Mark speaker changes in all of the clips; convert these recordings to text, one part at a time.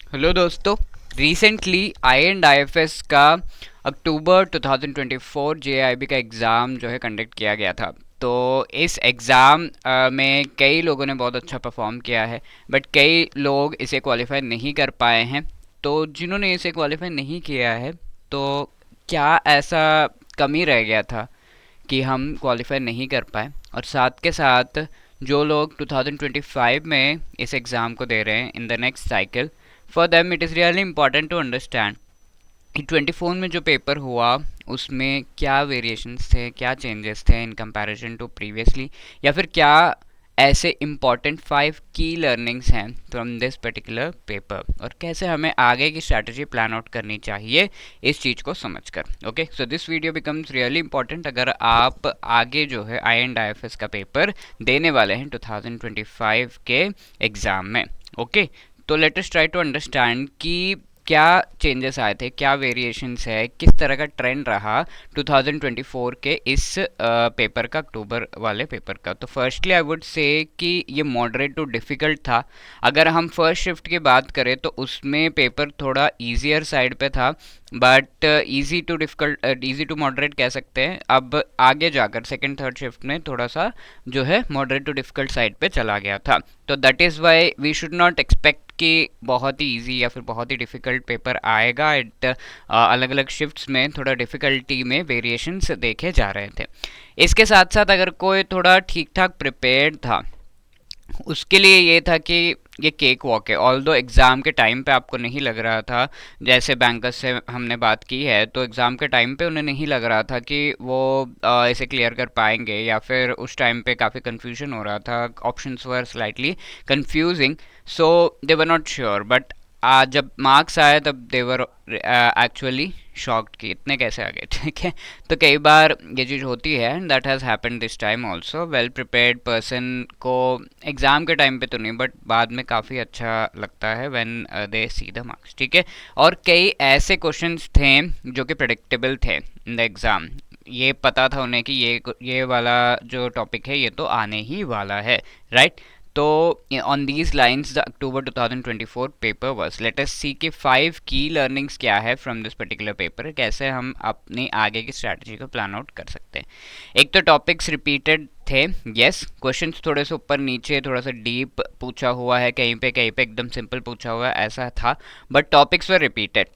Speaker 1: Hello दोस्तों। Recently I and I F S का अक्टूबर 2024 JIB का एग्ज़ाम जो है कंडक्ट किया गया था। तो इस एग्ज़ाम में कई लोगों ने बहुत अच्छा परफॉर्म किया है, बट कई लोग इसे क्वालिफाई नहीं कर पाए हैं। तो जिन्होंने इसे क्वालिफाई नहीं किया है, तो क्या ऐसा कमी रह गया था कि हम क्वालिफाई नहीं कर पाए? और साथ के साथ जो लोग 2025 में इस एग्ज़ाम को दे रहे हैं in the next cycle, for them it is really important to understand कि 24 में जो पेपर हुआ उसमें क्या वेरिएशंस थे, क्या चेंजेस थे इन कंपैरिजन टू प्रीवियसली, या फिर क्या ऐसे इम्पॉर्टेंट 5 की लर्निंग्स हैं फ्रॉम दिस पर्टिकुलर पेपर, और कैसे हमें आगे की स्ट्रैटेजी प्लान आउट करनी चाहिए इस चीज़ को समझकर। Okay, so this video becomes really important अगर आप आगे जो है I and I F S का पेपर देने वाले हैं 2025 के एग्ज़ाम में। ओके, तो let us try to understand कि क्या चेंजेस आए थे, क्या वेरिएशंस है, किस तरह का ट्रेंड रहा 2024 के इस पेपर का, अक्टूबर वाले पेपर का। तो फर्स्टली आई वुड से कि ये मॉडरेट टू डिफ़िकल्ट था। अगर हम फर्स्ट शिफ्ट की बात करें तो उसमें पेपर थोड़ा ईजियर साइड पे था, but easy to difficult, easy to moderate कह सकते हैं। अब आगे जाकर सेकंड थर्ड शिफ्ट में थोड़ा सा जो है मॉडरेट टू डिफ़िकल्ट साइड पे चला गया था। तो that is why we should not expect कि बहुत ही इजी या फिर बहुत ही डिफ़िकल्ट पेपर आएगा। अलग अलग शिफ्ट्स में थोड़ा डिफ़िकल्टी में वेरिएशंस देखे जा रहे थे। इसके साथ साथ अगर कोई थोड़ा ठीक ठाक प्रिपेयर्ड था, उसके लिए ये था कि ये केक वॉक है। ऑल दो एग्ज़ाम के टाइम पे आपको नहीं लग रहा था, जैसे बैंकर्स से हमने बात की है, तो एग्ज़ाम के टाइम पे उन्हें नहीं लग रहा था कि वो इसे क्लियर कर पाएंगे, या फिर उस टाइम पे काफ़ी कन्फ्यूजन हो रहा था, options were slightly confusing, so they were not sure. But जब मार्क्स आए तब देवर एक्चुअली शॉक्ड कि इतने कैसे आ गए। ठीक है, तो कई बार ये चीज़ होती है, that has happened this time also. Well prepared person को एग्ज़ाम के टाइम पे तो नहीं, बट बाद में काफ़ी अच्छा लगता है when they see the marks. ठीक है, और कई ऐसे क्वेश्चंस थे जो कि प्रेडिक्टेबल थे इन द एग्ज़ाम। ये पता था उन्हें कि ये वाला जो टॉपिक है ये तो आने ही वाला है, राइट? तो on these lines the October 2024 paper was. Let us see कि 5 की लर्निंग्स क्या है फ्रॉम दिस पर्टिकुलर पेपर, कैसे हम अपनी आगे की स्ट्रैटेजी को प्लान आउट कर सकते हैं। एक तो टॉपिक्स रिपीटेड थे, यस। क्वेश्चंस थोड़े से ऊपर नीचे, थोड़ा सा डीप पूछा हुआ है, कहीं पे एकदम सिंपल पूछा हुआ है, ऐसा था, but topics were repeated.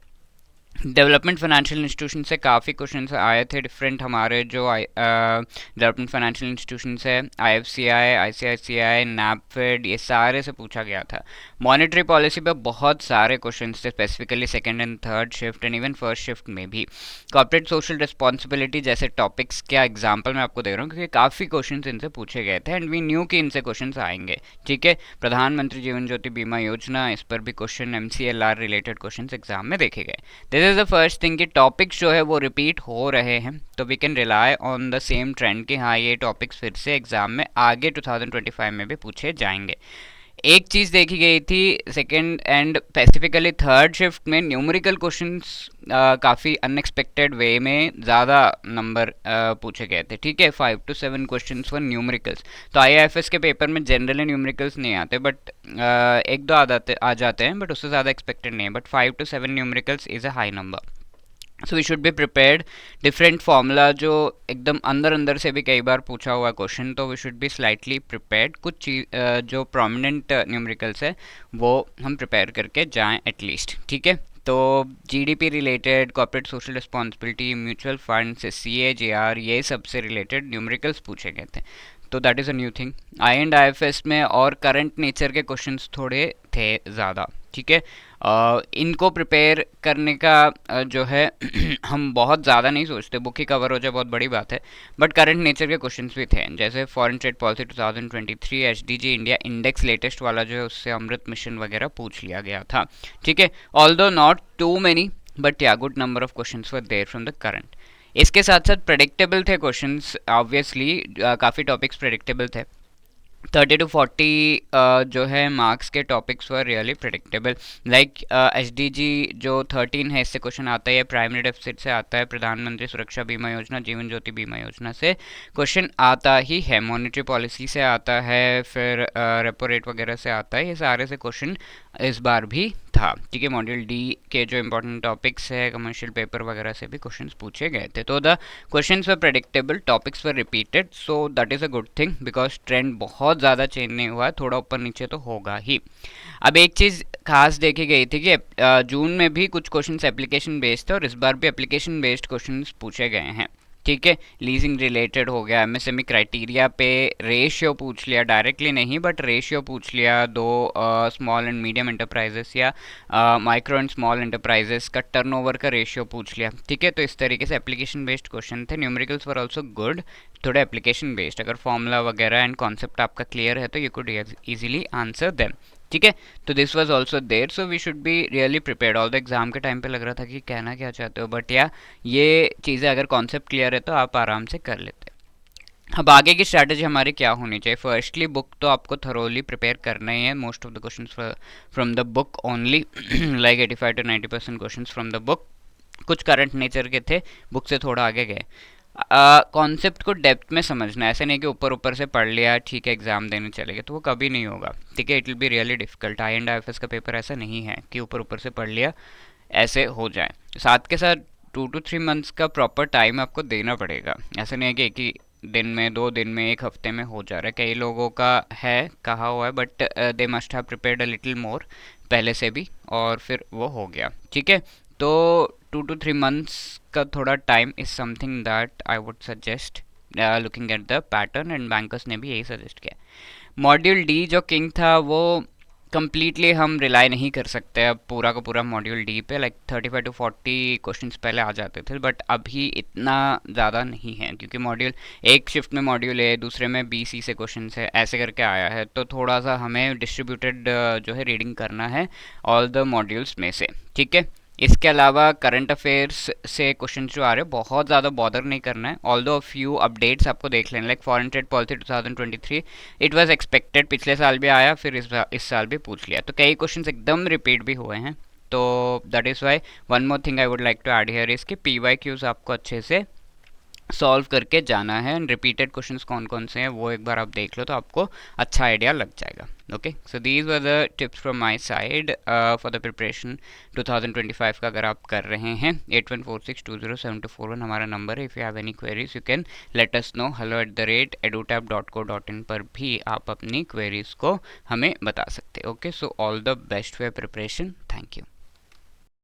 Speaker 1: Development financial institution से काफ़ी क्वेश्चन आए थे डिफरेंट, हमारे जो डेवलपमेंट फाइनेंशियल इंस्टीट्यूशन है, आईएफसीआई, आईसीआईसीआई, नैपफेड, ये सारे से पूछा गया था। मॉनेटरी पॉलिसी पे बहुत सारे क्वेश्चन थे, specifically second and third shift and even first shift में भी। कॉर्पोरेट सोशल रिस्पॉन्सिबिलिटी जैसे टॉपिक्स क्या एग्जाम्पल मैं आपको दे रहा हूँ, क्योंकि काफ़ी क्वेश्चन इनसे पूछे गए थे एंड वी न्यू कि इनसे क्वेश्चन आएंगे। ठीक है, प्रधानमंत्री जीवन ज्योति बीमा योजना, इस पर भी question, MCLR related question exam में देखे गए। This is the first thing कि टॉपिक्स जो है वो रिपीट हो रहे हैं, तो we can rely on the same trend कि हाँ ये टॉपिक्स फिर से एग्जाम में आगे 2025 में भी पूछे जाएंगे। एक चीज़ देखी गई थी second and specifically third shift में, न्यूमेरिकल क्वेश्चंस काफ़ी अनएक्सपेक्टेड वे में ज़्यादा नंबर पूछे गए थे। ठीक है, 5 to 7 क्वेश्चन फॉर न्यूमेरिकल्स। तो आईआईएफएस के पेपर में जनरली न्यूमेरिकल्स नहीं आते, बट एक दो आ जाते हैं, बट उससे ज़्यादा एक्सपेक्टेड नहीं है, but 5 to 7 numericals is a high number. So we should be prepared. Different formula जो एकदम अंदर अंदर से भी कई बार पूछा हुआ क्वेश्चन, तो we should be slightly prepared. कुछ चीज जो प्रोमिनेंट न्यूमेरिकल्स है वो हम प्रिपेयर करके जाएं एटलीस्ट। ठीक है, तो GDP related, corporate social responsibility, mutual funds, CAGR, ये सब से रिलेटेड न्यूमेरिकल्स पूछे गए थे। तो that is a new thing I and I F S में। और करंट नेचर के क्वेश्चंस थोड़े थे ज़्यादा। ठीक है, इनको प्रिपेयर करने का जो है हम बहुत ज़्यादा नहीं सोचते, बुक ही कवर हो जाए बहुत बड़ी बात है, बट करंट नेचर के क्वेश्चंस भी थे, जैसे foreign trade policy 2023, SDG India index latest वाला जो है उससे अमृत मिशन वगैरह पूछ लिया गया था। ठीक है, although not too many, but yeah good number of questions were there from the current. इसके साथ साथ प्रेडिक्टेबल थे क्वेश्चंस, ऑब्वियसली काफ़ी टॉपिक्स प्रेडिक्टेबल थे। 30 to 40 जो है मार्क्स के topics were really predictable. Like SDG जो 13 है, इससे क्वेश्चन आता है, प्राइमरी डेफिसिट से आता है, प्रधानमंत्री सुरक्षा बीमा योजना, जीवन ज्योति बीमा योजना से क्वेश्चन आता ही है, मॉनेटरी पॉलिसी से आता है, फिर रेपो रेट वगैरह से आता है, ये सारे से क्वेश्चन इस बार भी था, ठीक है। मॉड्यूल डी के जो इंपॉर्टेंट टॉपिक्स है कमर्शियल पेपर वगैरह से भी क्वेश्चंस पूछे गए थे, तो the questions were predictable, topics were repeated, so that is a good thing because trend बहुत ज़्यादा चेंज नहीं हुआ है, थोड़ा ऊपर नीचे तो होगा ही। अब एक चीज़ खास देखी गई थी कि जून में भी कुछ क्वेश्चंस एप्लीकेशन बेस्ड थे और इस बार भी एप्लीकेशन बेस्ड क्वेश्चंस पूछे गए हैं, ठीक है। लीजिंग रिलेटेड हो गया, एमएसएमई क्राइटेरिया पे रेशियो पूछ लिया, डायरेक्टली नहीं बट रेशियो पूछ लिया, दो स्मॉल एंड मीडियम एंटरप्राइजेस या माइक्रो एंड स्मॉल एंटरप्राइजेस का टर्नओवर का रेशियो पूछ लिया, ठीक है। तो इस तरीके से एप्लीकेशन बेस्ड क्वेश्चन थे। न्यूमेरिकल्स वर ऑल्सो गुड, थोड़े एप्लीकेशन बेस्ड, अगर फॉर्मूला वगैरह एंड कॉन्सेप्ट आपका क्लियर है तो you could easily answer them, ठीक है। तो this was also there, so we should be really prepared. All the exam के टाइम पे लग रहा था कि कहना क्या चाहते हो, बट या ये चीज़ें अगर कॉन्सेप्ट क्लियर है तो आप आराम से कर लेते हैं। अब आगे की स्ट्रैटेजी हमारी क्या होनी चाहिए? फर्स्टली बुक तो आपको थरोली प्रिपेयर करना ही है, most of the questions from the book only, like 85 to 90% questions from the book. कुछ करंट नेचर के थे, बुक से थोड़ा आगे गए। कॉन्सेप्ट को डेप्थ में समझना है, ऐसे नहीं कि ऊपर ऊपर से पढ़ लिया ठीक है एग्जाम देने चले गए, तो वो कभी नहीं होगा, ठीक है। It will be really difficult. I and IFS का पेपर ऐसा नहीं है कि ऊपर ऊपर से पढ़ लिया ऐसे हो जाए, साथ के साथ 2 to 3 मंथ्स का प्रॉपर टाइम आपको देना पड़ेगा। ऐसा नहीं है कि एक ही दिन में, 2 दिन में, एक हफ्ते में हो जा रहा है। कई लोगों का है कहा हुआ है, but they must have prepared a little more पहले से भी, और फिर वो हो गया, ठीक है। तो 2 to 3 मंथ्स का थोड़ा time is something that I would suggest, looking at the pattern, and bankers ने भी यही सजेस्ट किया। मॉड्यूल डी जो किंग था वो कम्प्लीटली हम रिलाई नहीं कर सकते अब पूरा का पूरा मॉड्यूल डी पे, लाइक 35 to 40 क्वेश्चंस पहले आ जाते थे, बट अभी इतना ज़्यादा नहीं है, क्योंकि मॉड्यूल एक शिफ्ट में मॉड्यूल ए, दूसरे में बी सी से क्वेश्चन है, ऐसे करके आया है। तो थोड़ा सा हमें डिस्ट्रीब्यूटेड जो है रीडिंग करना है ऑल द मॉड्यूल्स में से, ठीक है। इसके अलावा करंट अफेयर्स से क्वेश्चन जो आ रहे हैं बहुत ज़्यादा बॉदर नहीं करना है, ऑल दो फ्यू अपडेट्स आपको देख लेना, like foreign trade policy 2023 it was expected, पिछले साल भी आया, फिर इस साल भी पूछ लिया, तो कई क्वेश्चंस एकदम रिपीट भी हुए हैं। तो that is why one more thing I would like to add here is कि PYQs आपको अच्छे से सॉल्व करके जाना है, एंड रिपीटेड क्वेश्चंस कौन कौन से हैं वो एक बार आप देख लो तो आपको अच्छा आइडिया लग जाएगा। Okay, so these were the tips from my side for the preparation 2025 का। अगर आप कर रहे हैं 8146207241 हमारा नंबर है। If you have any queries you can let us know, hello@edutap.co.in पर भी आप अपनी क्वेरीज को हमें बता सकते हैं। Okay, so all the best for preparation, thank you.